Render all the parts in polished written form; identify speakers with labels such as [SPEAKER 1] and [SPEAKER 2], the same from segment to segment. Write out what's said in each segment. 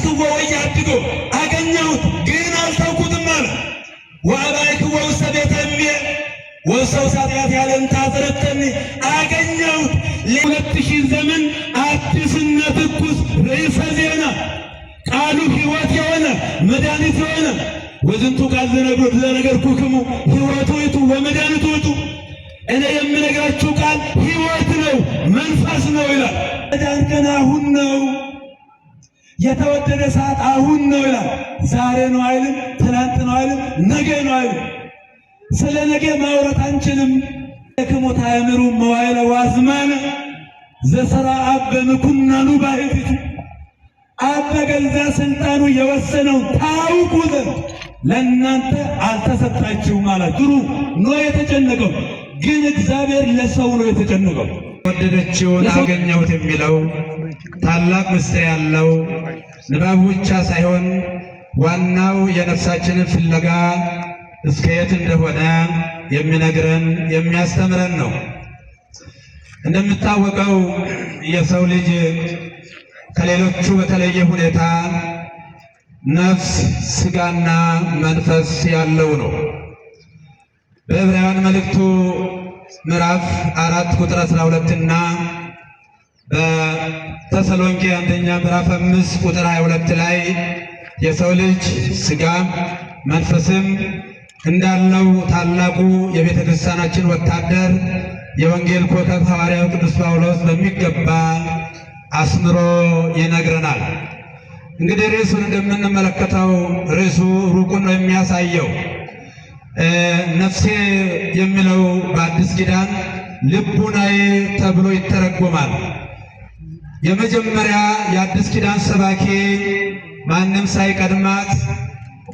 [SPEAKER 1] ረከብክዎ ወያድጎ አገኘሁት ግን አልተውኩትም አለ። ወአባይክዎ ውስተ ቤተ እምየ ወሰው ሳጥያት ያለን ታዝረተኒ አገኘሁት። ለ2000 ዘመን አዲስና ትኩስ ርዕሰ ዜና ቃሉ ሕይወት የሆነ መድኃኒት የሆነ ወዝንቱ ቃል ዘነገርኩክሙ ሕይወቱ ይቱ ወመድኃኒቱ ይቱ። እኔ የምነግራችሁ ቃል ሕይወት ነው፣ መንፈስ ነው ይላል። መዳን ቀን አሁን ነው፣ የተወደደ ሰዓት አሁን ነው ይላል። ዛሬ ነው አይልም፣ ትናንት ነው አይልም፣ ነገ ነው አይልም። ስለ ነገ ማውራት አንችልም። ለክሙ ታምሩ መዋዕለ ወአዝማነ ዘሰራ አብ በምኩናኑ ባሕቲቱ። አብ በገዛ ስልጣኑ የወሰነው ታውቁ ዘንድ ለእናንተ አልተሰጣችሁም አላችሁ። ጥሩ ነው የተጨነቀው፣ ግን እግዚአብሔር ለሰው ነው የተጨነቀው።
[SPEAKER 2] ወደደችውን አገኘሁት የሚለው ታላቅ ምስጢር ያለው ንባብ ብቻ ሳይሆን ዋናው የነፍሳችንን ፍለጋ እስከ የት እንደሆነ የሚነግረን የሚያስተምረን ነው። እንደምታወቀው የሰው ልጅ ከሌሎቹ በተለየ ሁኔታ ነፍስ፣ ስጋና መንፈስ ያለው ነው። በዕብራውያን መልእክቱ ምዕራፍ 4 ቁጥር 12 እና በተሰሎንቄ አንደኛ ምዕራፍ 5 ቁጥር 22 ላይ የሰው ልጅ ስጋም መንፈስም እንዳለው ታላቁ የቤተ ክርስቲያናችን ወታደር የወንጌል ኮከብ ሐዋርያው ቅዱስ ጳውሎስ በሚገባ አስምሮ ይነግረናል። እንግዲህ ርዕሱን እንደምንመለከተው ርዕሱ ሩቁን ነው የሚያሳየው። ነፍሴ የሚለው በአዲስ ኪዳን ልቡናዬ ተብሎ ይተረጎማል። የመጀመሪያ የአዲስ ኪዳን ሰባኪ ማንም ሳይቀድማት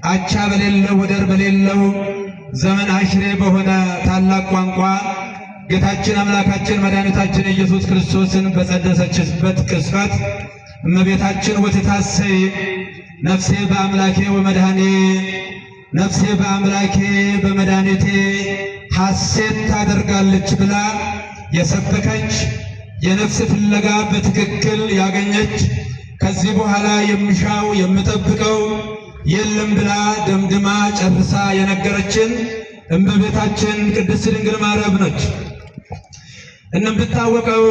[SPEAKER 2] አቻ በሌለው ወደር በሌለው ዘመን አሽሬ በሆነ ታላቅ ቋንቋ ጌታችን አምላካችን መድኃኒታችን ኢየሱስ ክርስቶስን በጸነሰችበት ቅጽበት እመቤታችን ወትታሰይ ነፍሴ በአምላኬ ወመድኃኔ፣ ነፍሴ በአምላኬ በመድኃኒቴ ሐሴት ታደርጋለች ብላ የሰበከች የነፍስ ፍለጋ በትክክል ያገኘች ከዚህ በኋላ የምሻው የምጠብቀው የለም ብላ ደምድማ ጨርሳ የነገረችን እመቤታችን ቅድስት ድንግል ማርያም ነች። እንደምታወቀው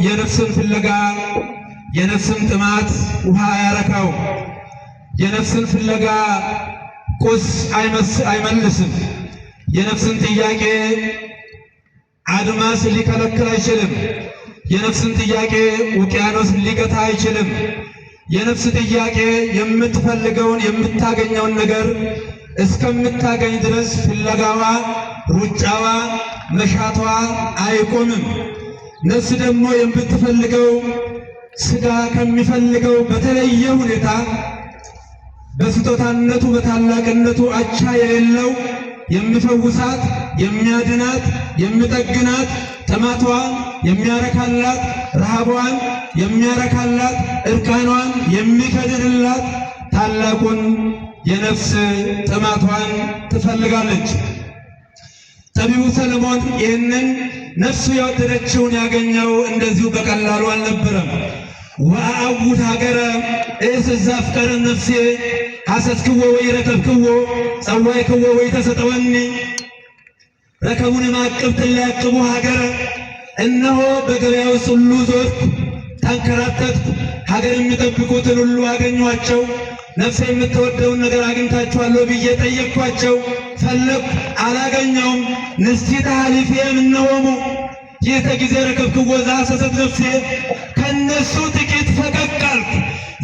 [SPEAKER 2] የነፍስን ፍለጋ የነፍስን ጥማት ውሃ አያረካው። የነፍስን ፍለጋ ቁስ አይመልስም። የነፍስን ጥያቄ አድማስ ሊከለክል አይችልም። የነፍስን ጥያቄ ውቅያኖስ ሊገታ አይችልም። የነፍስ ጥያቄ የምትፈልገውን የምታገኘውን ነገር እስከምታገኝ ድረስ ፍለጋዋ፣ ሩጫዋ፣ መሻቷ አይቆምም። ነፍስ ደግሞ የምትፈልገው ስጋ ከሚፈልገው በተለየ ሁኔታ በስጦታነቱ በታላቅነቱ አቻ የሌለው የሚፈውሳት፣ የሚያድናት፣ የሚጠግናት፣ ጥማቷን የሚያረካላት፣ ረሃቧን የሚያረካላት፣ እርቃኗን የሚከድንላት ታላቁን የነፍስ ጥማቷን ትፈልጋለች። ጠቢቡ ሰለሞን ይህንን ነፍሱ የወደደችውን ያገኘው እንደዚሁ በቀላሉ አልነበረም። ወአውድ ሀገረ እስ አፍቀረ ነፍሴ ሐሰስክዎ ወይ ረከብክዎ ጸዋይክዎ ወይ ተሰጠወኒ ረከቡን ማቅብት ላያቅቡ ሀገረ። እነሆ በገበያ ውስጥ ሁሉ ዞርኩ፣ ተንከራተትኩ፣ ሀገር የሚጠብቁትን ሁሉ አገኟቸው። ነፍሴ የምትወደውን ነገር አግኝታችኋለሁ ብዬ ጠየቅኳቸው፣ ፈለግኩ፣ አላገኘውም። ንስቲተ ሀሊፌም እነሆሙ ይእተ ጊዜ ረከብክዎ ዘሐሰሰት ነፍሴ። ከነሱ ጥቂት ፈቀቅ አልኩ፣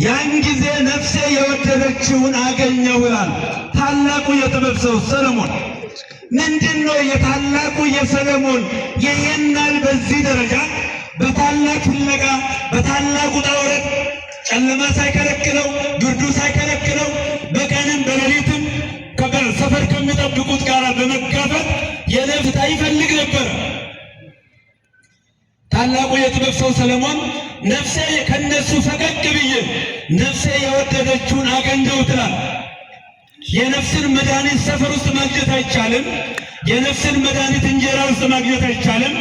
[SPEAKER 2] ያን ጊዜ ነፍሴ የወደደችውን አገኘሁ ይላል ታላቁ የጥበብ ሰው ሰለሞን። ምንድነው የታላቁ የሰለሞን ይሄናል በዚህ ደረጃ በታላቅ ፍለጋ በታላቁ ውጣ ውረድ ጨለማ ሳይከለክለው ብርዱ ሳይከለክለው በቀንም በሌሊትም ሰፈር ከሚጠብቁት ጋር በመጋፈጥ የነፍስ ይፈልግ ነበር። ታላቁ የጥበብ ሰው ሰለሞን ነፍሴ ከነሱ ፈቀቅ ብዬ ነፍሴ የወደደችውን አገኘሁ ትላል። የነፍስን መድኃኒት ሰፈር ውስጥ ማግኘት አይቻልም። የነፍስን መድኃኒት እንጀራ ውስጥ ማግኘት አይቻልም።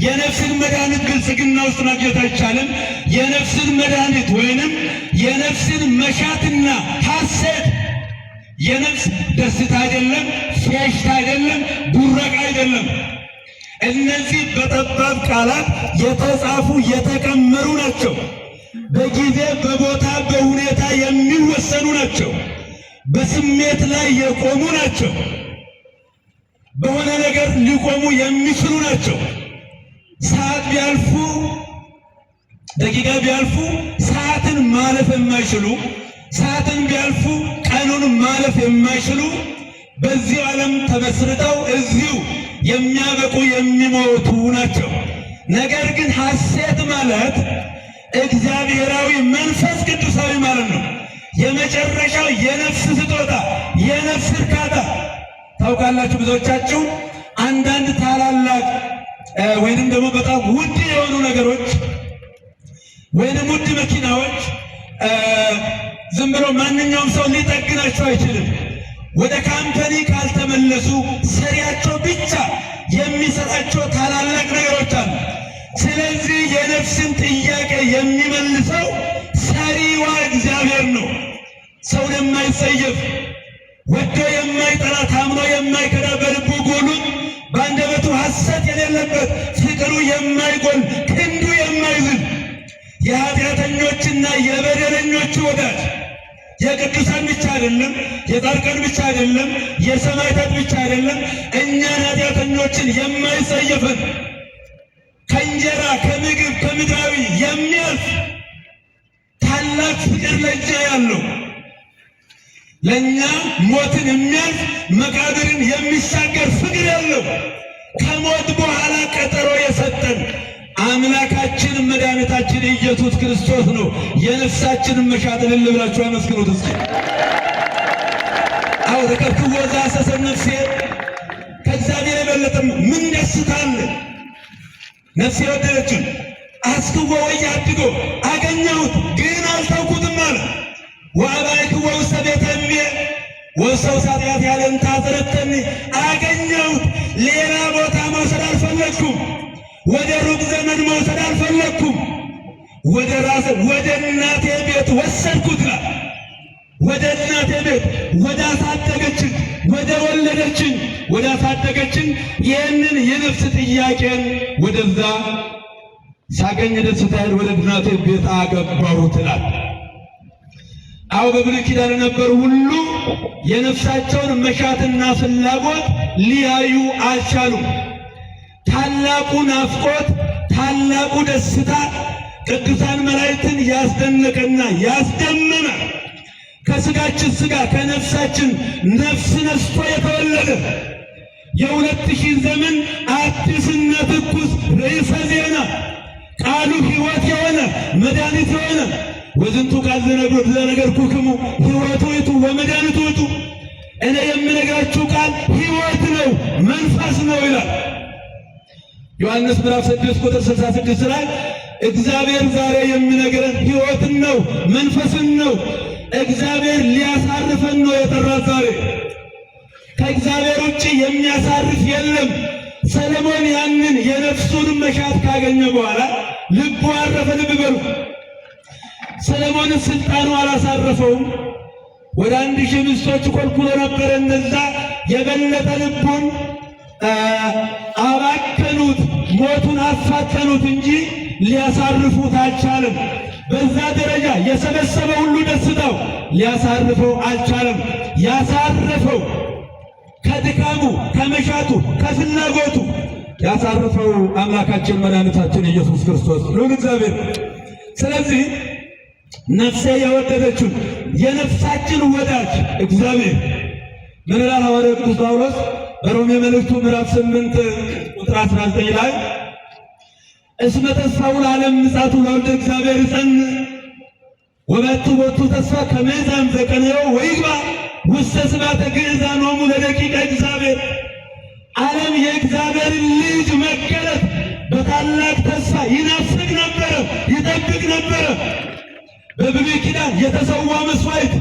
[SPEAKER 2] የነፍስን መድኃኒት ብልጽግና ውስጥ ማግኘት አይቻልም። የነፍስን መድኃኒት ወይንም የነፍስን መሻትና ሐሴት የነፍስ ደስታ አይደለም፣ ፌሽታ አይደለም፣ ቡረቃ አይደለም። እነዚህ በጠባብ ቃላት የተጻፉ የተቀመሩ ናቸው። በጊዜ በቦታ በሁኔታ የሚወሰኑ ናቸው። በስሜት ላይ የቆሙ ናቸው። በሆነ ነገር ሊቆሙ የሚችሉ ናቸው። ሰዓት ቢያልፉ ደቂቃ ቢያልፉ ሰዓትን ማለፍ የማይችሉ ሰዓትን ቢያልፉ ቀኑን ማለፍ የማይችሉ በዚህ ዓለም ተመስርተው እዚሁ የሚያበቁ የሚሞቱ ናቸው። ነገር ግን ሐሴት ማለት እግዚአብሔራዊ መንፈስ ቅዱሳዊ ማለት ነው። የመጨረሻው የነፍስ ስጦታ፣ የነፍስ እርካታ። ታውቃላችሁ ብዙዎቻችሁ አንዳንድ ታላላቅ ወይንም ደግሞ በጣም ውድ የሆኑ ነገሮች ወይንም ውድ መኪናዎች ዝም ብሎ ማንኛውም ሰው ሊጠግናቸው አይችልም። ወደ ካምፓኒ ካልተመለሱ ሰሪያቸው ብቻ የሚሰጣቸው ታላላቅ ነገሮች አሉ። ስለዚህ የነፍስን ጥያቄ የሚመልሰው ሰሪዋ እግዚአብሔር ነው። ሰውን የማይጸየፍ ወዶ የማይጠላ ታምኖ የማይከዳ በልቡ ጎሉን በአንደበቱ ሐሰት የሌለበት ፍቅሩ የማይጎል ክንዱ የማይዝል የኃጢአተኞችና የበደለኞች ወዳጅ የቅዱሳን ብቻ አይደለም፣ የጻድቃን ብቻ አይደለም፣ የሰማዕታት ብቻ አይደለም፣ እኛን ኃጢአተኞችን የማይጸየፈን ከእንጀራ ከምግብ ከምድራዊ የሚያልፍ ታላቅ ፍቅር ለእኛ ያለው ለእኛ ሞትን የሚያልፍ መቃብርን የሚሻገር ፍቅር ያለው ከሞት በኋላ ቀጠሮ የሰጠን አምላካችን መድኃኒታችን ኢየሱስ ክርስቶስ ነው። የነፍሳችንን መሻት እልል ብላችሁ አመስግኑት እስኪ። አዎ ረከብክዎ ዘሐሰሰ ነፍሴ፣ ከእግዚአብሔር የበለጠ ምን ደስታ አለ? ነፍሴ ወደደችን አስክዎ ወያድጎ፣ አገኘሁት ግን አልተውኩትም አለ። ወአባይክዎ ውስተ ቤተ እምየ ወሰው ኃጢአት ያለን ታዘረተኒ፣ አገኘሁት ሌላ ቦታ መውሰድ አልፈለግኩም። ወደ ሩቅ ዘመን መውሰድ አልፈለግኩም። ወደ እናቴ ቤት ወሰድኩት። ወደ እናቴ ቤት ወደ አሳደገችን ወደ ወለደችን ወደ አሳደገችን ይህንን የነፍስ ጥያቄን ወደዛ ሳገኝ ደስታዬን ወደ እናቴ ቤት አገባሁት ይላል። አዎ በብሉይ ኪዳን የነበሩ ሁሉ የነፍሳቸውን መሻትና ፍላጎት ሊያዩ አልቻሉም። ታላቁ ናፍቆት፣ ታላቁ ደስታ ቅዱሳን መላእክትን ያስደነቀና ያስደመመ ከስጋችን ስጋ ከነፍሳችን ነፍስ ነስቶ የተወለደ የ2000 ዘመን አዲስና ትኩስ ርዕሰ ዜና ቃሉ ሕይወት የሆነ መድኃኒት የሆነ ወዝንቱ ቃል ዘነገርኩክሙ ሕይወቱ ውእቱ ወመድኃኒቱ ውእቱ፣ እኔ የምነግራችሁ ቃል ሕይወት ነው መንፈስ ነው ይላል። ዮሐንስ ምዕራፍ 6 ቁጥር 66 ላይ እግዚአብሔር ዛሬ የሚነግረን ሕይወትን ነው መንፈስን ነው። እግዚአብሔር ሊያሳርፈን ነው የጠራን ዛሬ። ከእግዚአብሔር ውጭ የሚያሳርፍ የለም። ሰለሞን ያንን የነፍሱን መሻት ካገኘ በኋላ ልቡ አረፈ። ልብ በሉ። ሰለሞን ስልጣኑ አላሳረፈውም። ወደ 1000 ሚስቶች ኮልኩሎ ነበረ። እነዛ የበለጠ ልቡን አባከኑት፣ ሞቱን አፋጠኑት እንጂ ሊያሳርፉት አልቻለም። በዛ ደረጃ የሰበሰበ ሁሉ ደስታው ሊያሳርፈው አልቻለም። ያሳረፈው ከድካሙ ከመሻቱ ከፍላጎቱ ያሳረፈው አምላካችን መድኃኒታችን ኢየሱስ ክርስቶስ ነው እግዚአብሔር። ስለዚህ ነፍሴ የወደደችው የነፍሳችን ወዳጅ እግዚአብሔር ምን ይላል ሐዋርያው ቅዱስ ጳውሎስ በሮሜ መልእክቱ ምዕራፍ 8 ቁጥር 19 ላይ እስመ ተስፋው ለዓለም ምጽአቱ ለወልደ እግዚአብሔር ይጸንዕ ወበቱ ቦቱ ተስፋ ከመ ይዛም ዘቀነዮ ወይግባ ውስተ ስብሐተ ግእዛኖሙ ለደቂቀ እግዚአብሔር። ዓለም የእግዚአብሔርን ልጅ መገለጥ በታላቅ ተስፋ ይናፍቅ ነበረ፣ ይጠብቅ ነበረ። በብሉይ ኪዳን የተሰዋ መስዋዕት፣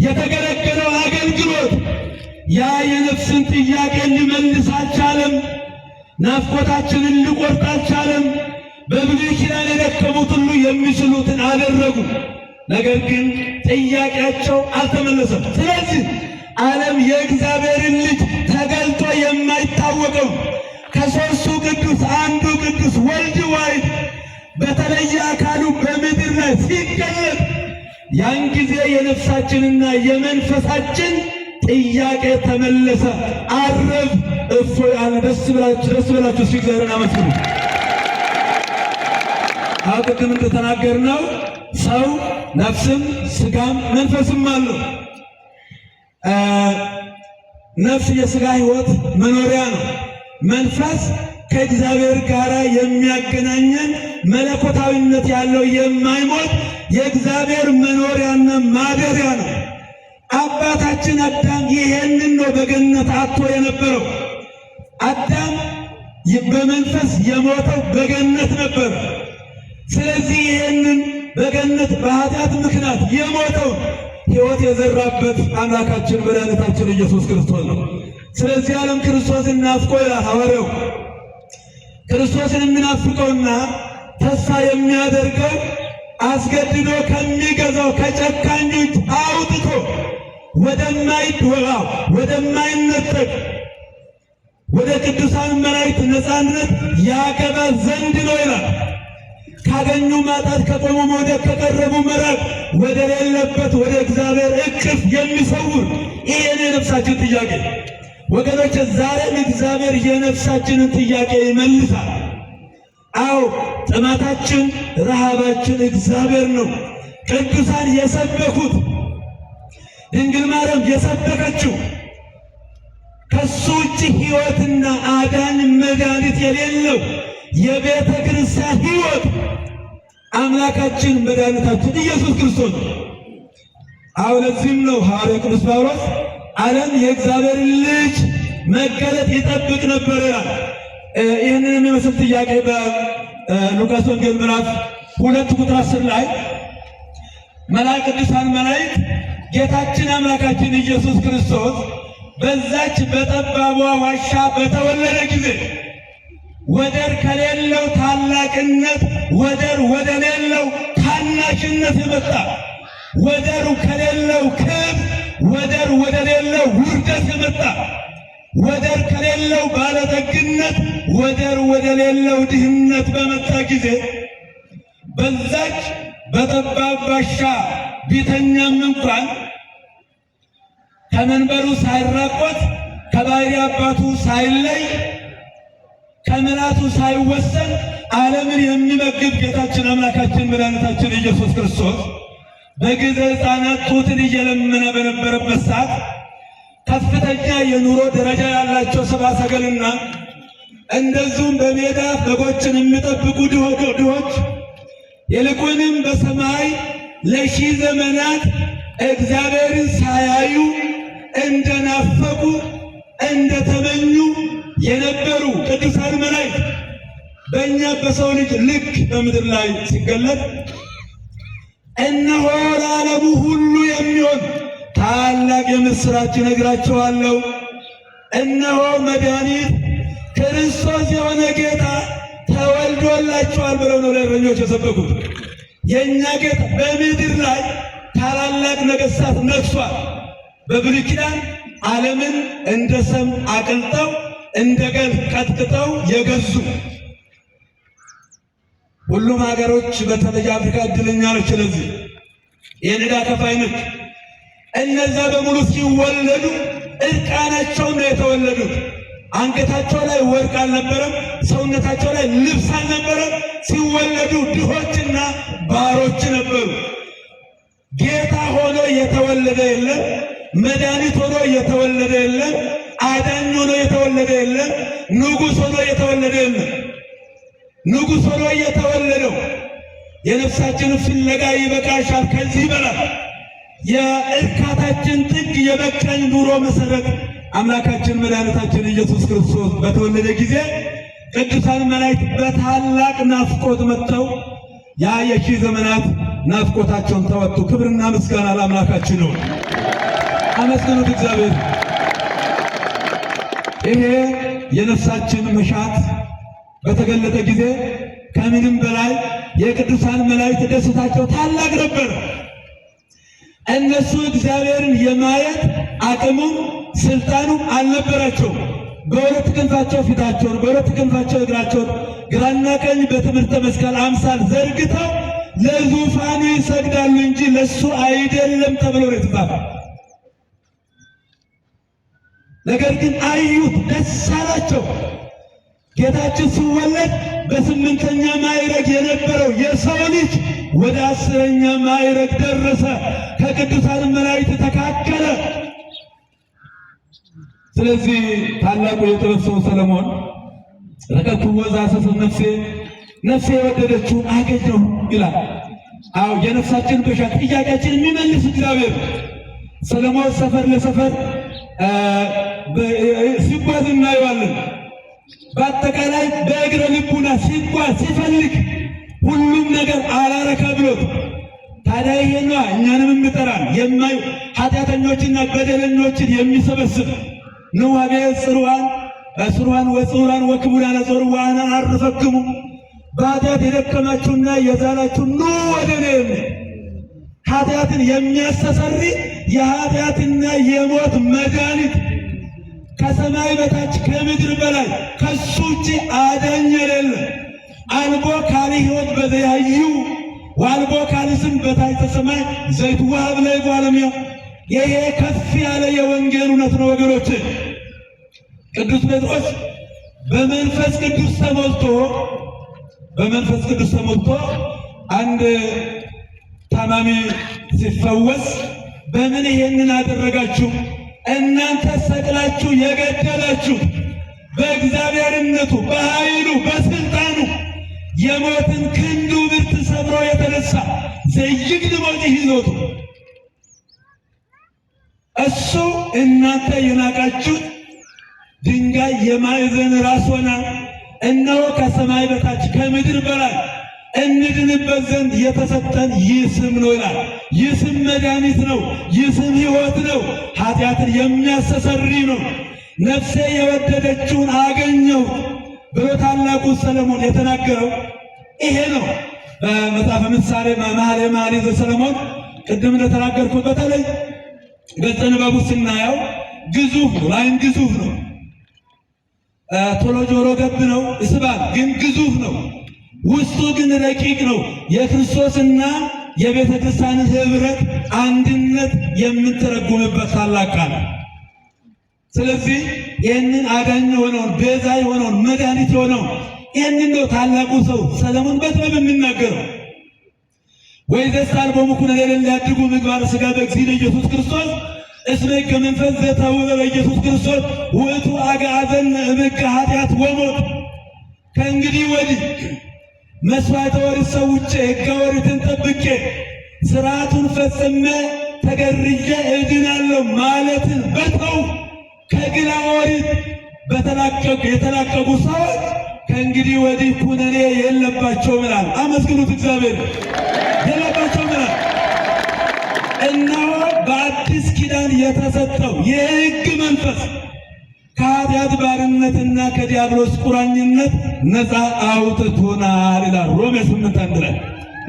[SPEAKER 2] የተገለገለው አገልግሎት ያ የነፍስን ጥያቄ ሊመልስ አልቻለም።
[SPEAKER 1] ናፍቆታችንን ሊቆርጥ አልቻለም። በብሉይ ኪዳን የደከሙት ሁሉ የሚችሉትን አደረጉ። ነገር ግን ጥያቄያቸው አልተመለሰም። ስለዚህ ዓለም የእግዚአብሔርን ልጅ ተገልጦ የማይታወቀው ከሦስቱ ቅዱስ አንዱ ቅዱስ ወልድ ዋሕድ በተለየ አካሉ በምድር ላይ ሲገለጥ ያን ጊዜ የነፍሳችንና የመንፈሳችን ጥያቄ ተመለሰ። አረፍ እፎይ አለ። ደስ ብላችሁ እግዚአብሔርን አመስግኑ። ቅድም እንደተናገርነው ሰው ነፍስም ስጋም መንፈስም አለው። ነፍስ የስጋ ሕይወት መኖሪያ ነው። መንፈስ ከእግዚአብሔር ጋር የሚያገናኘን መለኮታዊነት ያለው የማይሞት የእግዚአብሔር መኖሪያና ማደሪያ ነው። አባታችን አዳም ይሄንን ነው በገነት አጥቶ የነበረው። አዳም በመንፈስ የሞተው በገነት ነበር። ስለዚህ ይሄንን በገነት በኃጢአት ምክንያት የሞተው ሕይወት የዘራበት አምላካችን መድኃኒታችን ኢየሱስ ክርስቶስ ነው። ስለዚህ ዓለም ክርስቶስን ናፍቆ ይላል ሐዋርያው። ክርስቶስን የሚናፍቀውና ተስፋ የሚያደርገው አስገድዶ ከሚገዛው ከጨካኝ እጅ አውጥቶ ወደማይወራው ወደማይነጠቅ ወደ ቅዱሳን መላእክት ነፃነት ያገባ ዘንድ ነው ይላል። ካገኙ ማጣት፣ ከቆሙ መውደቅ፣ ከቀረቡ መራቅ፣ ወደ ሌለበት ወደ እግዚአብሔር እቅፍ የሚሰውር ይሄ የነፍሳችን ጥያቄ ወገኖች። ዛሬም እግዚአብሔር የነፍሳችንን ጥያቄ ይመልሳል። አዎ ጥማታችን፣ ረሃባችን እግዚአብሔር ነው። ቅዱሳን የሰበኩት ድንግል ማርያም የሰበከችው ከሱ ውጭ ሕይወትና አዳኝ መድኃኒት የሌለው የቤተ ክርስቲያን ሕይወት አምላካችን መድኃኒታችን ኢየሱስ ክርስቶስ ነው። አዎ ለዚህም ነው ሐዋርያው ቅዱስ ጳውሎስ ዓለም የእግዚአብሔር ልጅ መገለጥ ይጠብቅ ነበር ይላል። ይህንን የሚመስል ጥያቄ በሉቃስ ወንጌል ምዕራፍ 2 ቁጥር 10 ላይ ቅዱሳን መላእክት ጌታችን አምላካችን ኢየሱስ ክርስቶስ በዛች በጠባቧ ዋሻ በተወለደ ጊዜ ወደር ከሌለው ታላቅነት ወደር ወደ ሌለው ታናሽነት የመጣ ወደሩ ከሌለው ክብር ወደር ወደ ሌለው ውርደት የመጣ ወደር ከሌለው ባለጠግነት ወደር ወደ ሌለው ድህነት በመጣ ጊዜ በዛች በጠባብ ዋሻ ቢተኛም እንኳን ከመንበሩ ሳይራቆት ከባሕርይ አባቱ ሳይለይ ከመላቱ ሳይወሰን ዓለምን የሚመግብ ጌታችን አምላካችን መድኃኒታችን ኢየሱስ ክርስቶስ በጊዜ ሕፃናት ጡትን እየለመነ በነበረበት ሰዓት ከፍተኛ የኑሮ ደረጃ ያላቸው ሰብአ ሰገልና እንደዚሁም በሜዳ በጎችን የሚጠብቁ ድሆች ይልቁንም በሰማይ ለሺህ ዘመናት እግዚአብሔርን ሳያዩ እንደናፈቁ እንደተመኙ የነበሩ ቅዱሳን መላእክት በእኛ በሰው ልጅ ልክ በምድር ላይ ሲገለጥ እነሆ ለዓለሙ ሁሉ የሚሆን ታላቅ የምሥራች እነግራችኋለሁ፣ እነሆ መድኃኒት ክርስቶስ የሆነ ጌታ ተወልዶላችኋል ብለው ነው ለእረኞች የሰበኩት። የእኛ ጌታ በምድር ላይ ታላላቅ ነገሥታት ነግሷል። በብሉይ ኪዳን ዓለምን እንደ ሰም አቅልጠው እንደ ገል ቀጥቅጠው የገዙ ሁሉም ሀገሮች በተለይ አፍሪካ እድለኛ ነች። ስለዚህ የዕዳ ከፋይ ነች። እነዛ በሙሉ ሲወለዱ እርቃናቸውን ነው የተወለዱት። አንገታቸው ላይ ወርቅ አልነበረም፣ ሰውነታቸው ላይ ልብስ አልነበረም። ሲወለዱ ድሆችና ባሮች ነበሩ። ጌታ ሆኖ የተወለደ የለም፣ መድኃኒት ሆኖ የተወለደ የለም፣ አዳኝ ሆኖ የተወለደ የለም፣ ንጉሥ ሆኖ የተወለደ የለም። ንጉሥ ሆኖ የተወለደው የነፍሳችን ፍለጋ ይበቃሻል፣ ከዚህ በላይ የእርካታችን ጥግ የበቃኝ ኑሮ መሰረት አምላካችን መድኃኒታችን ኢየሱስ ክርስቶስ በተወለደ ጊዜ ቅዱሳን መላእክት በታላቅ ናፍቆት መጥተው ያ የሺህ ዘመናት ናፍቆታቸውን ተወጡ። ክብርና ምስጋና ለአምላካችን ነው። አመስግኑት እግዚአብሔር። ይሄ የነፍሳችን መሻት በተገለጠ ጊዜ ከምንም በላይ የቅዱሳን መላእክት ደስታቸው ታላቅ ነበር። እነሱ እግዚአብሔርን የማየት አቅሙም ስልጣኑም አልነበራቸውም። በሁለት ክንፋቸው ፊታቸውን፣ በሁለት ክንፋቸው እግራቸውን ግራና ቀኝ በትምህርተ መስቀል አምሳል ዘርግተው ለዙፋኑ ይሰግዳሉ እንጂ ለሱ አይደለም ተብሎ ነው የተጻፈው። ነገር ግን አዩት፣ ደስ አላቸው። ጌታችን ሲወለድ በ8ኛ ማዕረግ የነበረው የሰው ልጅ ወደ 10ኛ ማዕረግ ደረሰ። ከቅዱሳን መላእክት ተካከለ። ስለዚህ ታላቁ የጥበብ ሰው ሰለሞን ረከብኩ ዘአሰሰ ነፍሴ፣ ነፍሴ የወደደችውን አገኘሁ ይላል። አዎ የነፍሳችን መሻት ጥያቄያችን የሚመልስ እግዚአብሔር። ሰለሞን ሰፈር ለሰፈር ሲጓዝ እናየዋለን። በአጠቃላይ በእግረ ልቡና ሲጓዝ ሲፈልግ ሁሉም ነገር አላረካ ብሎት፣ ታዲያ ይሄ ነዋ እኛንም የሚጠራን የማዩ ኃጢአተኞችና በደለኞችን የሚሰበስብ ንዋቤ ጽሩዋን ወጽሩዋን ወክቡራን ጽሩዋን አርፈክሙ፣ በኃጢአት የደከማችሁና የዛላችሁ ኑ ወደ እኔ። ኃጢአትን የሚያስተሰሪ የኃጢአትና የሞት መድኃኒት ከሰማይ በታች ከምድር በላይ ከሱ ውጭ አዳኝ የሌለ አልቦ ካሊ ሕይወት በዘያዩ ዋልቦ ካሊ ስም በታች ሰማይ ዘይትዋሃብ ለጓለሚያ። ይሄ ከፍ ያለ የወንጌል እውነት ነው ወገኖች። ቅዱስ ጴጥሮስ በመንፈስ ቅዱስ ተሞልቶ አንድ ታማሚ ሲፈወስ በምን ይሄንን አደረጋችሁ? እናንተ ሰቅላችሁ የገደላችሁ በእግዚአብሔርነቱ በኃይሉ በስልጣኑ የሞትን ክንዱ ብርት ሰብሮ የተነሳ ዘይግድ ሞት ይዞቱ እሱ እናንተ የናቃችሁት ድንጋይ የማዕዘን ራስ ሆና እነሆ ከሰማይ በታች ከምድር በላይ እንድንበት ዘንድ የተሰጠን ይህ ስም ነው ይላል። ይህ ስም መድኃኒት ነው። ይህ ስም ሕይወት ነው። ኃጢአትን የሚያስተሰሪ ነው። ነፍሴ የወደደችውን አገኘሁ ብሎ ታላቁ ሰለሞን የተናገረው ይሄ ነው። በመጽሐፈ ምሳሌ መኃልየ ዘሰሎሞን ቅድም እንደተናገርኩት በተለይ ገጸ ንባቡ ስናየው ግዙፍ ነው። ላይም ግዙፍ ነው። ቶሎ ጆሮ ገብ ነው እስባል ግን ግዙፍ ነው። ውስጡ ግን ረቂቅ ነው። የክርስቶስና የቤተ ክርስቲያን ህብረት አንድነት የምትረጉምበት ታላቅ ቃል። ስለዚህ ይህንን አዳኝ የሆነውን ቤዛ የሆነውን መድኃኒት የሆነውን ይህንን ነው ታላቁ ሰው ሰለሞን በጥበብ የሚናገረው። ወይዘሳል በሙኩነ ለሌለ ያድጉ ምግባረ ሥጋ በእግዚእነ ኢየሱስ ክርስቶስ እስመ ከመንፈስ ዘተውበ በኢየሱስ ክርስቶስ ውእቱ አግዓዘነ እምሕገ ኃጢአት ወሞት። ከእንግዲህ ወዲህ መስዋዕተ ኦሪት ሰውቼ ሕገ ኦሪትን ጠብቄ ሥርዓቱን ፈጽሜ ተገርዤ እድናለሁ ማለትን በተው ከግላ ኦሪት የተላቀቁ ሰዎች ከእንግዲህ ወዲህ ኩነኔ የለባቸውም ይላል። አመስግኑት እግዚአብሔር። የለባቸውም ይላል። እነሆ በአዲስ ኪዳን የተሰጠው የሕግ መንፈስ ከኃጢአት ባርነትና ከዲያብሎስ ቁራኝነት ነፃ አውጥቶናል ይላል። ሮሜ 8:1 ላይ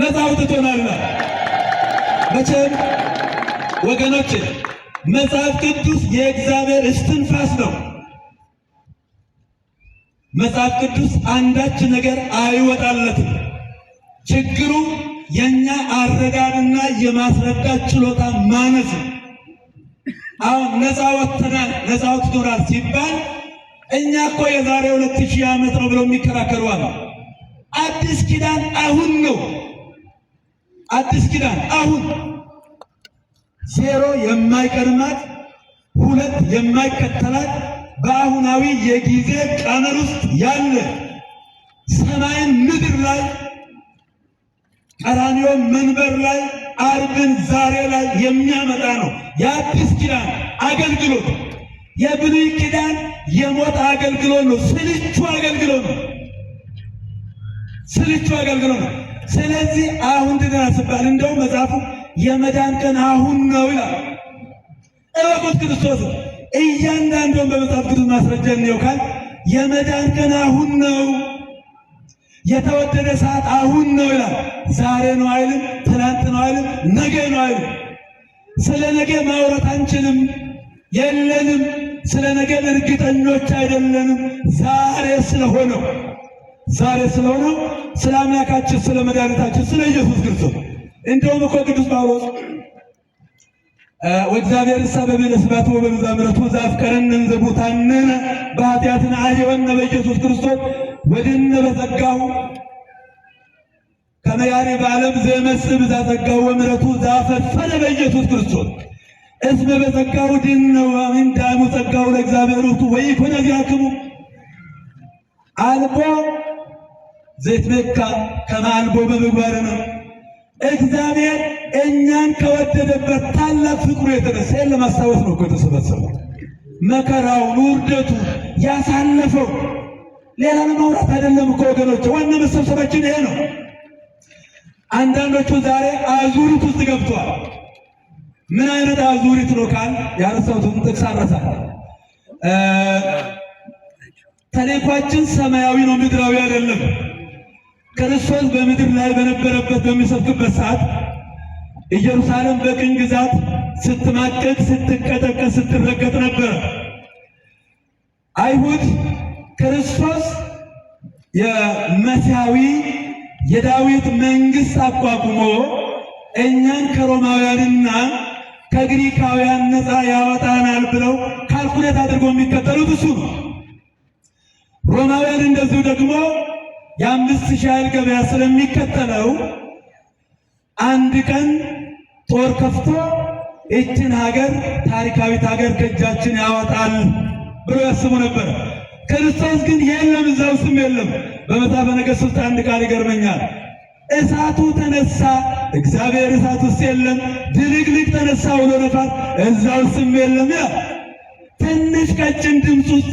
[SPEAKER 1] ነፃ አውጥቶናል ይላል። መቼም ወገኖች መጽሐፍ ቅዱስ የእግዚአብሔር እስትንፋስ ነው። መጽሐፍ ቅዱስ አንዳች ነገር አይወጣለትም። ችግሩ የኛ አረዳድና የማስረዳት ችሎታ ማነስ። አሁን ነፃ ወጥተናል፣ ነፃ ወጥቶናል ሲባል እኛ እኮ የዛሬ 2000 ዓመት ነው ብለው የሚከራከሩ አሉ። አዲስ ኪዳን አሁን ነው። አዲስ ኪዳን አሁን ዜሮ የማይቀድማት ሁለት የማይከተላት በአሁናዊ የጊዜ ቀመር ውስጥ ያለ ሰማይን ምድር ላይ ቀራንዮ መንበር ላይ አርብን ዛሬ ላይ የሚያመጣ ነው የአዲስ ኪዳን አገልግሎት። የብሉይ ኪዳን የሞት አገልግሎት ነው፣ ስልቹ አገልግሎት ነው፣ ስልቹ አገልግሎት ነው። ስለዚህ አሁን ድነናል ሲባል እንደው መጽሐፉ የመዳን ቀን አሁን ነው ይላል። እወቁት ክርስቶስ እያንዳንዱን በመጽሐፍ ቅዱስ ማስረጃ ነው ካል የመዳን ቀን አሁን ነው፣ የተወደደ ሰዓት አሁን ነው ይላል። ዛሬ ነው አይልም፣ ትናንት ነው አይልም፣ ነገ ነው አይልም። ስለ ነገ ማውራት አንችልም፣ የለንም። ስለ ነገ እርግጠኞች አይደለንም። ዛሬ ስለሆነው ስለ አምላካችን ስለ መድኃኒታችን ስለ ኢየሱስ ክርስቶስ እንደውም እኮ ቅዱስ ጳውሎስ ወእግዚአብሔር ሰበብ ለስባቱ ወበምሕረቱ ዘአፍቀረነ ዘሙታነ በኃጢአትና አሕየወነ በኢየሱስ ክርስቶስ ወድነ በጸጋው ከመ ያሬ በዓለም ዘመስብ ዘጸጋው ወምሕረቱ ዘአፈፈነ በኢየሱስ ክርስቶስ እስመ በጸጋው ድነ ወእምዳሙ ጸጋው ለእግዚአብሔር ውእቱ ወይኮነ ዚአክሙ አልቦ ዘይትመካ ከመ አልቦ በምግባርነ እግዚአብሔር እኛን ከወደደበት ታላቅ ፍቅሩ የተነሳ ለማስታወስ ነው እኮ የተሰበሰበው። መከራውን ውርደቱ ያሳለፈው ሌላ ለማውራት አይደለም እኮ ወገኖች፣ ዋና መሰብሰባችን ይሄ ነው። አንዳንዶቹ ዛሬ አዙሪት ውስጥ ገብተዋል። ምን አይነት አዙሪት ነው ካል ያነሳሁትን ጥቅስ አረሳል። ተልእኳችን ሰማያዊ ነው፣ ምድራዊ አይደለም። ክርስቶስ በምድር ላይ በነበረበት በሚሰብክበት ሰዓት ኢየሩሳሌም በቅኝ ግዛት ስትማቀቅ፣ ስትቀጠቀጥ፣ ስትረገጥ ነበር። አይሁድ ክርስቶስ የመሲሐዊ የዳዊት መንግስት አቋቁሞ እኛን ከሮማውያንና ከግሪካውያን ነፃ ያወጣናል ብለው ካልኩሌት አድርገው የሚከተሉት እሱ ነው። ሮማውያን እንደዚሁ ደግሞ የ5000 ያህል ገበያ ስለሚከተለው አንድ ቀን ጦር ከፍቶ እችን ሀገር ታሪካዊት ሀገር ከእጃችን ያወጣል ብሎ ያስቡ ነበር። ክርስቶስ ግን የለም፣ እዛው ስም የለም። በመጽሐፈ ነገሥት ውስጥ አንድ ቃል ይገርመኛል። እሳቱ ተነሳ፣ እግዚአብሔር እሳት ውስጥ የለም። ድልቅልቅ ተነሳ ብሎ ነፋስ፣ እዛው ስም የለም። ያ ትንሽ ቀጭን ድምፅ ውስጥ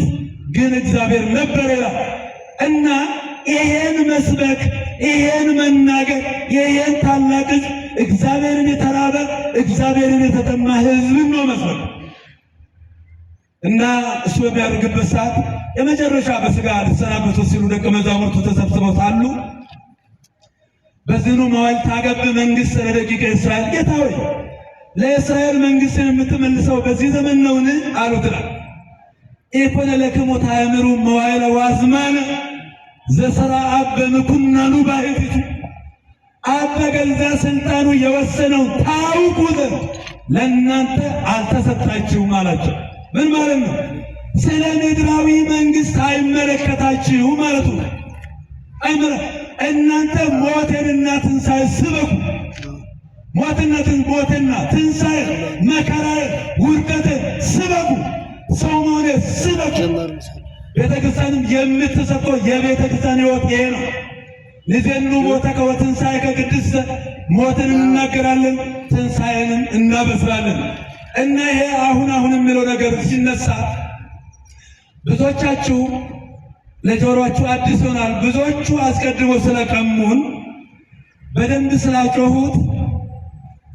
[SPEAKER 1] ግን እግዚአብሔር ነበር ይላል እና ይሄን መስበክ፣ ይሄን መናገር፣ ይሄን ታላቅ ሕዝብ እግዚአብሔርን የተራበ እግዚአብሔርን የተጠማ ሕዝብን ነው መስበክ እና እሱ በሚያደርግበት ሰዓት የመጨረሻ በሥጋ ሊሰናበቱ ሲሉ ደቀ መዛሙርቱ ተሰብስበው ሳሉ በዝኑ መዋዕል ታገብእ መንግሥት ለደቂቀ እስራኤል፣ ጌታ ሆይ ለእስራኤል መንግሥትን የምትመልሰው በዚህ ዘመን ነውን? አሉት። ኢኮነ ለክሙ ታእምሩ መዋዕለ ወአዝማነ ዘሠራ አብ በምኵናኑ ባሕቲቱ፣ አብ በገዛ ስልጣኑ የወሰነው ታውቁ ዘንድ ለእናንተ አልተሰጣችሁም አላቸው። ምን ማለት ነው? ስለ ምድራዊ መንግሥት አይመለከታችሁ ማለቱ ነው። እናንተ ሞትንና ትንሣኤ ስበኩ። ሞትና ትንሣኤ፣ መከራ፣ ውድቀትን ስበኩ። ሰው መሆን ስበኩ። ቤተክርስቲያንም የምትሰጠው የቤተክርስቲያን ሕይወት ይሄ ነው። ንዜኑ ሞተከ ወትንሣኤከ ቅድስተ፣ ሞትን እንናገራለን፣ ትንሣኤንም እናበስራለን። እና ይሄ አሁን የሚለው ነገር ሲነሳ ብዙዎቻችሁ ለጆሮአችሁ አዲስ ይሆናል። ብዙዎቹ አስቀድሞ ስለቀሙን በደንብ ስላጮሁት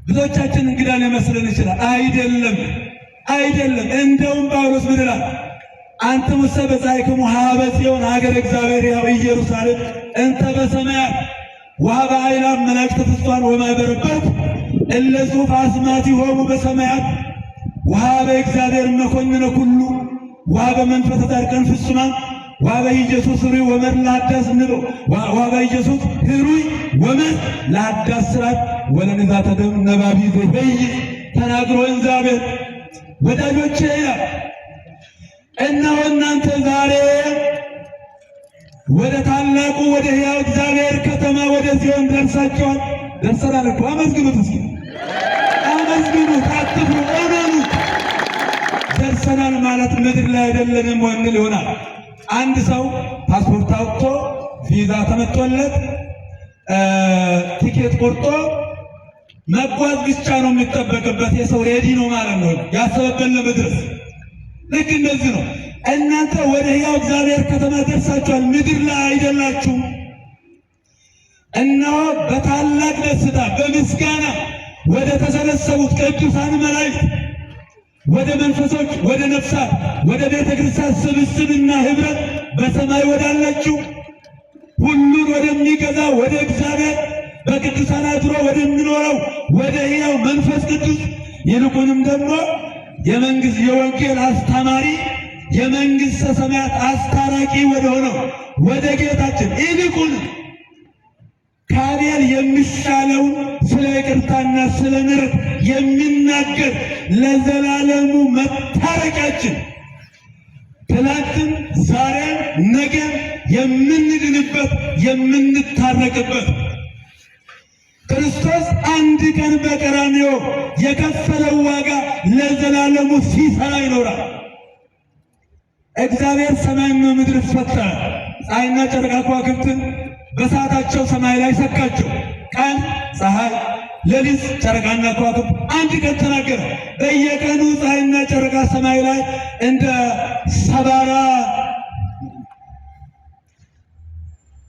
[SPEAKER 1] ብዙዎቻችን እንግዳ ሊመስለን ይችላል። አይደለም። እንደውም ጳውሎስ ምን ይላል? አንትሙ በጻሕክሙ ኀበ ጽዮን ሀገረ እግዚአብሔር ያው ኢየሩሳሌም እንተ በሰማያት ወኀበ አእላፍ መላእክተ ፍጹማን ወማኅበረበት እለ ጽሑፍ አስማቲሆሙ በሰማያት ወኀበ እግዚአብሔር መኮንነ ኩሉ ወኀበ መንፈሰ ጻድቃን ፍጹማን ወኀበ ኢየሱስ ኅሩይ ወመር ለአዳስ ንበው ወኀበ ኢየሱስ ኅሩይ ወመር ለአዳስ ሥርዓት ወለንዛተ ደም ነባቢ ዘይበይ ተናግሮ እግዚአብሔር። ወዳጆቼ ይላል እነሆ እናንተ ዛሬ ወደ ታላቁ ወደ ሕያው እግዚአብሔር ከተማ ወደ ጽዮን ደርሳችኋል። ደርሰናል እኮ አመስግኑት፣ እስኪ አመስግኑት፣ አትፍሩ፣ እመኑ። ደርሰናል ማለት ምድር ላይ አይደለንም ወንል ይሆናል። አንድ ሰው ፓስፖርት አውጥቶ ቪዛ ተመቶለት ቲኬት ቆርጦ መጓዝ ብቻ ነው የሚጠበቅበት። የሰው ሬዲ ነው ማለት ነው፣ ያሰበበት ለመድረስ። ልክ እንደዚህ ነው። እናንተ ወደ ሕያው እግዚአብሔር ከተማ ደርሳችኋል፣ ምድር ላይ አይደላችሁም። እነሆ በታላቅ ደስታ በምስጋና ወደ ተሰበሰቡት ቅዱሳን መላእክት ወደ መንፈሶች፣ ወደ ነፍሳት፣ ወደ ቤተ ክርስቲያን ስብስብና ኅብረት በሰማይ ወዳለችው ሁሉን ወደሚገዛ ወደ እግዚአብሔር በቅዱሳን አድሮ ወደሚኖረው ወደ ሕያው መንፈስ ቅዱስ ይልቁንም ደግሞ የወንጌል አስተማሪ የመንግሥተ ሰማያት አስታራቂ ወደ ሆነው ወደ ጌታችን ይልቁንም ከአቤል የሚሻለውን ስለ ይቅርታና ስለ ምሕረት የሚናገር ለዘላለሙ መታረቂያችን ትናንትም ዛሬም ነገም የምንድንበት የምንታረቅበት ክርስቶስ አንድ ቀን በቀራንዮ የከፈለው ዋጋ ለዘላለሙ ሲሰራ ይኖራል። እግዚአብሔር ሰማይና ምድር ፈጠረ። ፀሐይና ጨረቃ ከዋክብትን በሰዓታቸው ሰማይ ላይ ሰካቸው። ቀን ፀሐይ፣ ሌሊት ጨረቃና ከዋክብት አንድ ቀን ተናገረ። በየቀኑ ፀሐይና ጨረቃ ሰማይ ላይ እንደ ሰባራ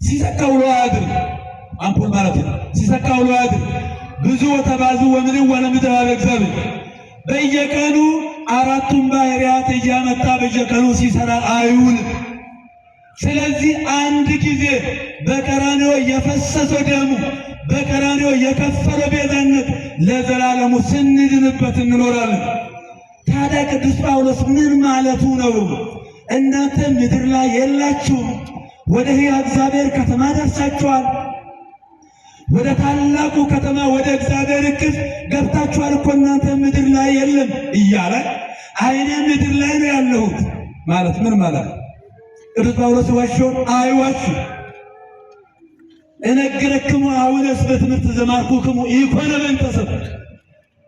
[SPEAKER 1] ሲሰካ ውሎ አያድር። አምፖል ማለት ነው። ሲሰካ ውሎ አያድር። ብዙ ወተባዙ ወምድር ወለምድር አለ እግዚአብሔር። በየቀኑ አራቱን ባህሪያት እያመጣ በየቀኑ ሲሰራ አይውልም። ስለዚህ አንድ ጊዜ በቀራንዮ የፈሰሰው ደሙ በቀራንዮ የከፈለው ቤዛነት ለዘላለሙ ስንድንበት እንኖራለን። ታዲያ ቅዱስ ጳውሎስ ምን ማለቱ ነው? እናንተ ምድር ላይ የላችሁም፣ ወደ ሕያው እግዚአብሔር ከተማ ደርሳችኋል፣ ወደ ታላቁ ከተማ ወደ እግዚአብሔር እቅፍ ገብታችኋል እኮ እናንተ ምድር ላይ የለም እያለ አይኔ ምድር ላይ ነው ያለሁት ማለት ምን ማለት ነው? ቅዱስ ጳውሎስ ዋሽውን አይዋሹ እነግረክሙ አሁንስ በትምህርት ዘማርኩክሙ ኢኮነ በእንተ ሰብእ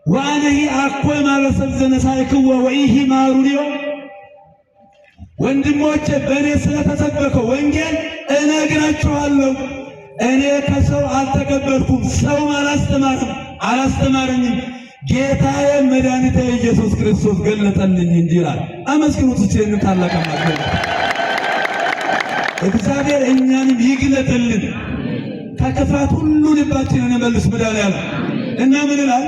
[SPEAKER 1] ወአነሂ አኮ ማበሰብ ዘነሳይክዎ ወኢሂ ማሩንዮ። ወንድሞቼ በእኔ ስለተሰበከው ወንጌል እነግራችኋለሁ። እኔ ከሰው አልተቀበልኩም፣ ሰውም አላስተማረኝም፣ ጌታዬ መድኃኒቴ ኢየሱስ ክርስቶስ ገለጠልኝ እንጂ ይላል። አመስግኑት ይህንን ታላቅ አምላክ። እግዚአብሔር እኛንም ይግለጥልን፣ ከክፋት ሁሉ ልባችንን መልስ መድኃኒዓለም እና ምን ይላል?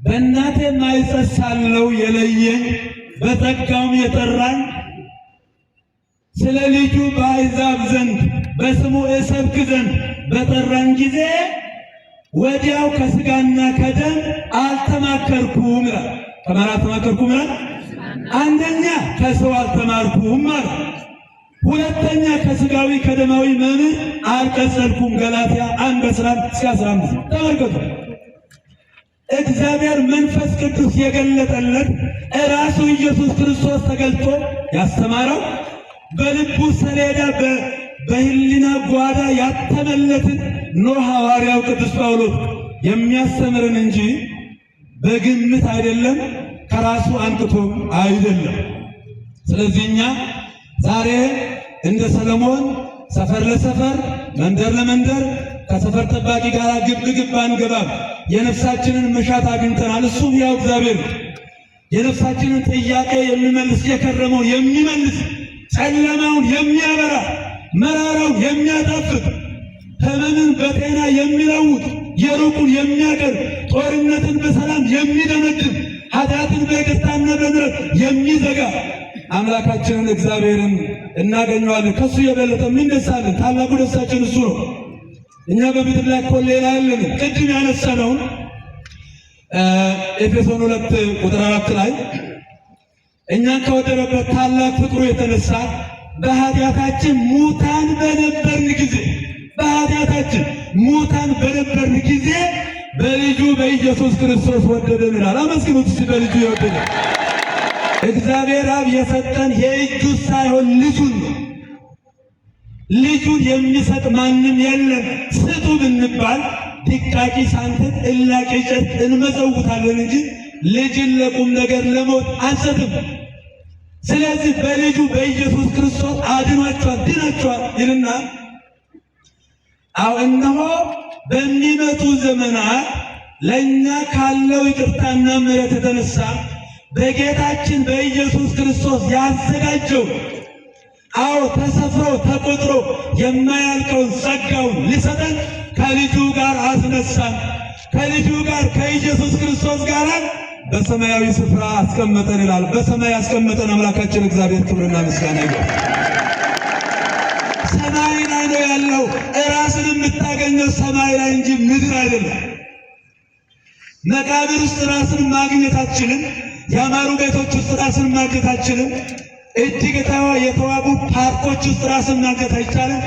[SPEAKER 1] በእናቴ ማኅፀን ሳለሁ የለየኝ በጸጋውም የጠራኝ ስለ ልጁ በአሕዛብ ዘንድ በስሙ እሰብክ ዘንድ በጠራኝ ጊዜ ወዲያው ከሥጋና ከደም አልተማከርኩም ይላል። ከማን አልተማከርኩም ይላል? አንደኛ ከሰው አልተማርኩም ማለት፣ ሁለተኛ ከሥጋዊ ከደማዊ መምህር አልቀጸልኩም። ገላትያ 1:11-15 ተመልከቱ። እግዚአብሔር መንፈስ ቅዱስ የገለጠለት እራሱ ኢየሱስ ክርስቶስ ተገልጦ ያስተማረው በልቡ ሰሌዳ በሕሊና ጓዳ ያተመለትን ኖህ ሐዋርያው ቅዱስ ጳውሎስ የሚያስተምርን እንጂ በግምት አይደለም፣ ከራሱ አንቅቶም አይደለም። ስለዚህ እኛ ዛሬ እንደ ሰለሞን ሰፈር ለሰፈር መንደር ለመንደር ከሰፈር ጠባቂ ጋር ግብ ግብ አንገባም። የነፍሳችንን መሻት አግኝተናል። እሱም ያው እግዚአብሔር የነፍሳችንን ጥያቄ የሚመልስ የከረመውን የሚመልስ ጨለማውን የሚያበራ መራራውን የሚያጣፍጥ ሕመምን በጤና የሚለውጥ የሩቁን የሚያቀርብ ጦርነትን በሰላም የሚደመድም ኃጢአትን በይቅርታና በምሕረት የሚዘጋ አምላካችንን እግዚአብሔርን እናገኘዋለን። ከሱ የበለጠ ምን ደሳለን? ታላቁ ደስታችን እሱ ነው። እኛ በምድር ላይ እኮ ሌላ የለንም። ቅድም ያነሳነውን ኤፌሶን 2:4 ላይ እኛን ከወደደበት ታላቅ ፍቅሩ የተነሳ በኃጢአታችን ሙታን በነበርን ጊዜ በልጁ በኢየሱስ ክርስቶስ ወደደን ይላል። አመስግኑት እስቲ። በልጁ የወደደ እግዚአብሔር አብ የሰጠን የእጁ ሳይሆን ልጁን ነው። ልጁን የሚሰጥ ማንም የለም። ስጡ ብንባል ድቃቂ ሳንቲም እላቂ ጨርቅ እንመጸውታለን እንጂ ልጅን ለቁም ነገር ለሞት አንሰጥም። ስለዚህ በልጁ በኢየሱስ ክርስቶስ አድኗቸዋል፣ ድናቸዋል ይልና እነሆ በሚመጡ ዘመናት ለእኛ ካለው ይቅርታና ምሕረት የተነሳ በጌታችን በኢየሱስ ክርስቶስ ያዘጋጀው ተሰፍሮ ተቆጥሮ የማያልቀውን ጸጋውን ሊሰጠን ከልጁ ጋር አስነሳን። ከልጁ ጋር ከኢየሱስ ክርስቶስ ጋር በሰማያዊ ስፍራ አስቀመጠን ይላል። በሰማይ ያስቀመጠን አምላካችን እግዚአብሔር ክብርና ምስጋና ይሁን። ሰማይ ላይ ነው ያለው። ራስን የምታገኘው ሰማይ ላይ እንጂ ምድር አይደለም። መቃብር ውስጥ ራስን ማግኘት አትችልም። ያማሩ ቤቶች ውስጥ ራስን ማግኘት አትችልም። እጅግ የተዋቡ ፓርኮች ውስጥ ራስን ማግኘት አይቻልም።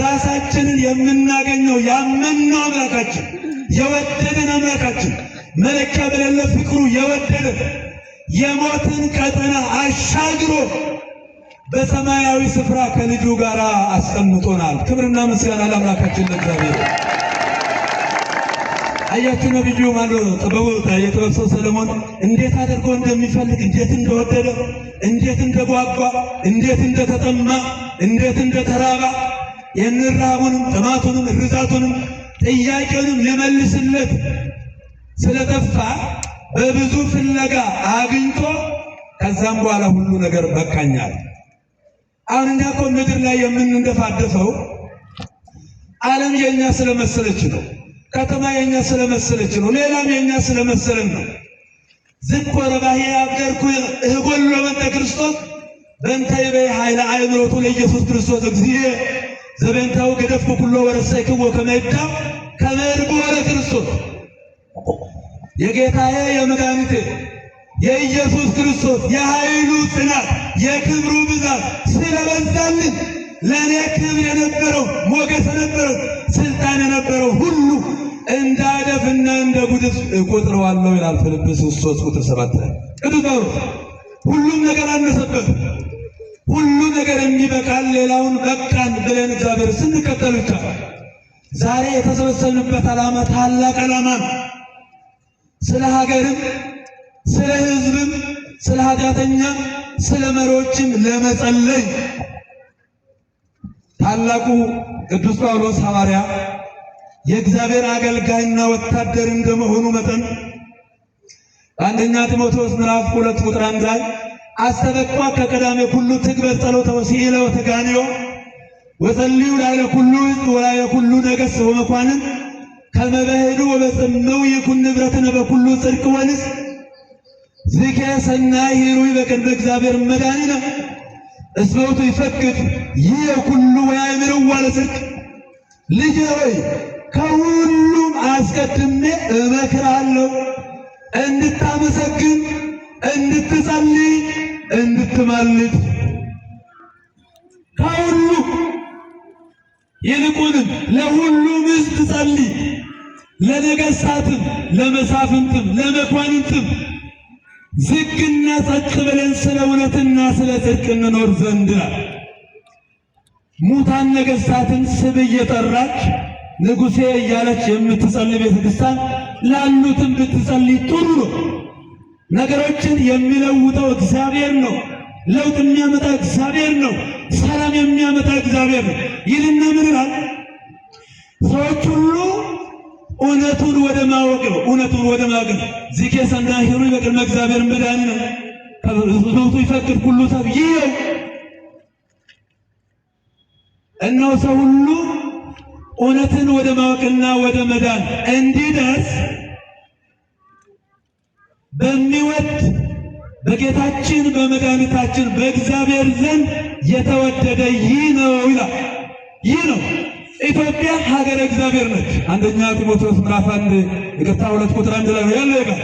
[SPEAKER 1] ራሳችንን የምናገኘው ያመንነው አምላካችን የወደደን አምላካችን መለኪያ በሌለ ፍቅሩ የወደደን የሞትን ቀጠና አሻግሮ በሰማያዊ ስፍራ ከልጁ ጋር አስቀምጦናል። ክብርና ምስጋና ለአምላካችን ለእግዚአብሔር። አያችሁ ነብዩ የጥበብ ሰው ሰለሞን እንዴት አድርጎ እንደሚፈልግ፣ እንዴት እንደወደደ፣ እንዴት እንደጓጓ፣ እንዴት እንደተጠማ፣ እንዴት እንደተራባ ይህንን ረሃቡንም ጥማቱንም ርዛቱንም ጥያቄውንም ሊመልስለት ስለጠፋ በብዙ ፍለጋ አግኝቶ ከዛም በኋላ ሁሉ ነገር በቃኛል። አሁን እኛ እኮ ምድር ላይ የምንንደፋደፈው ዓለም የኛ ስለመሰለች ነው። ከተማ የኛ ስለመሰለች ነው። ሌላም የኛ ስለመሰለን ነው። ዝኮ ረባሄ አብደርኩ እህጎሎ በእንተ ክርስቶስ በእንተ ይበይ ኃይለ አእምሮቱ ለኢየሱስ ክርስቶስ እግዚእ ዘበንታው ገደፍኩ ኩሎ ወረሰይክዎ ከመ ይብዳዕ ከመ ይርግቦ ለክርስቶስ። የጌታዬ የመድኃኒቴ የኢየሱስ ክርስቶስ የኃይሉ ጽናት የክብሩ ብዛት ስለበዛልን ለእኔ ክብር የነበረው ሞገስ የነበረው ስልጣን የነበረው ሁሉ እንደ አደፍና እንደ ጉድፍ እቆጥረዋለሁ ይላል ፊልጵስዩስ 3:7 ቅዱስ ጳውሎስ። ሁሉም ነገር አነሰበት፣ ሁሉ ነገር የሚበቃል፣ ሌላውን በቃን ብለን እግዚአብሔር ስንከተል ብቻ። ዛሬ የተሰበሰብንበት ዓላማ ታላቅ ዓላማ ነው። ስለ ሀገርም ስለ ሕዝብም ስለ ኃጢአተኛ ስለ መሪዎችም ለመጸለይ ታላቁ ቅዱስ ጳውሎስ ሐዋርያ የእግዚአብሔር አገልጋይና ወታደር እንደመሆኑ መጠን በአንደኛ ጢሞቴዎስ ምዕራፍ 2:1 ላይ አስተበቋ ከቀዳሜ ኩሉ ትግበር ጸሎተ ወሲኢለ ወተጋንዮ ወጸልዩ ላዕለ ኩሉ ሕዝብ ወላዕለ ኩሉ ነገሥት ወመኳንንት ከመ በሄዱ ወበጽምው ይኩን ንብረትነ በኩሉ ጽድቅ ወንጽሕ ዝኬ ሰናይ ሂሩይ በቅድመ እግዚአብሔር መድኃኒነ እስመ ውእቱ ይፈቅድ ይህ ኩሉ ወያእምርዋ ለጽድቅ። ልጄ ሆይ ከሁሉም አስቀድሜ እመክርሃለሁ እንድታመሰግን፣ እንድትጸልይ፣ እንድትማልድ ከሁሉ ይልቁንም ለሁሉም ሕዝብ ጸልይ፣ ለነገሥታትም፣ ለመሳፍንትም፣ ለመኳንንትም ዝግና ጸጥ ብለን ስለ እውነትና ስለ ጽድቅ እንኖር ዘንድ ሙታን ነገሥታትን ስም እየጠራች ንጉሴ እያለች የምትጸልይ ቤተክርስቲያን ላሉትም ብትጸልይ ጥሩ ነው። ነገሮችን የሚለውጠው እግዚአብሔር ነው። ለውጥ የሚያመጣ እግዚአብሔር ነው። ሰላም የሚያመጣ እግዚአብሔር ነው። ይልና ምን ይላል? ሰዎች ሁሉ እውነቱን ወደ ማወቅ ነው። እውነቱን ወደ ማወቅ ነው። ዚኬ ሰናይ ሂሩይ በቅድመ እግዚአብሔር መድኃኒነ እስመ ውእቱ ይፈቅድ ኩሉ ሰብ ይየው። እነሆ ሰው ሁሉ እውነትን ወደ ማወቅና ወደ መዳን እንዲደርስ በሚወድ በጌታችን በመድኃኒታችን በእግዚአብሔር ዘንድ የተወደደ ይህ ነው ይላል። ይህ ነው። ኢትዮጵያ ሀገረ እግዚአብሔር ነች። አንደኛ ጢሞቴዎስ ምዕራፍ 2:1 ላይ ነው ያለው ይባል።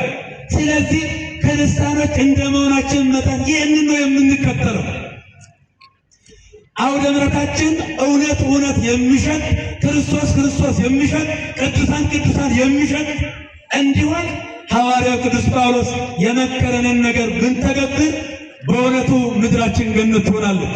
[SPEAKER 1] ስለዚህ ክርስቲያኖች እንደመሆናችን መጠን ይህንን ነው የምንከተለው። አውደ ምሕረታችን እውነት የሚሸጥ ክርስቶስ የሚሸጥ ቅዱሳን የሚሸጥ እንዲሆን ሐዋርያው ቅዱስ ጳውሎስ የመከረንን ነገር ብንተገብር በእውነቱ ምድራችን ገነት ትሆናለች።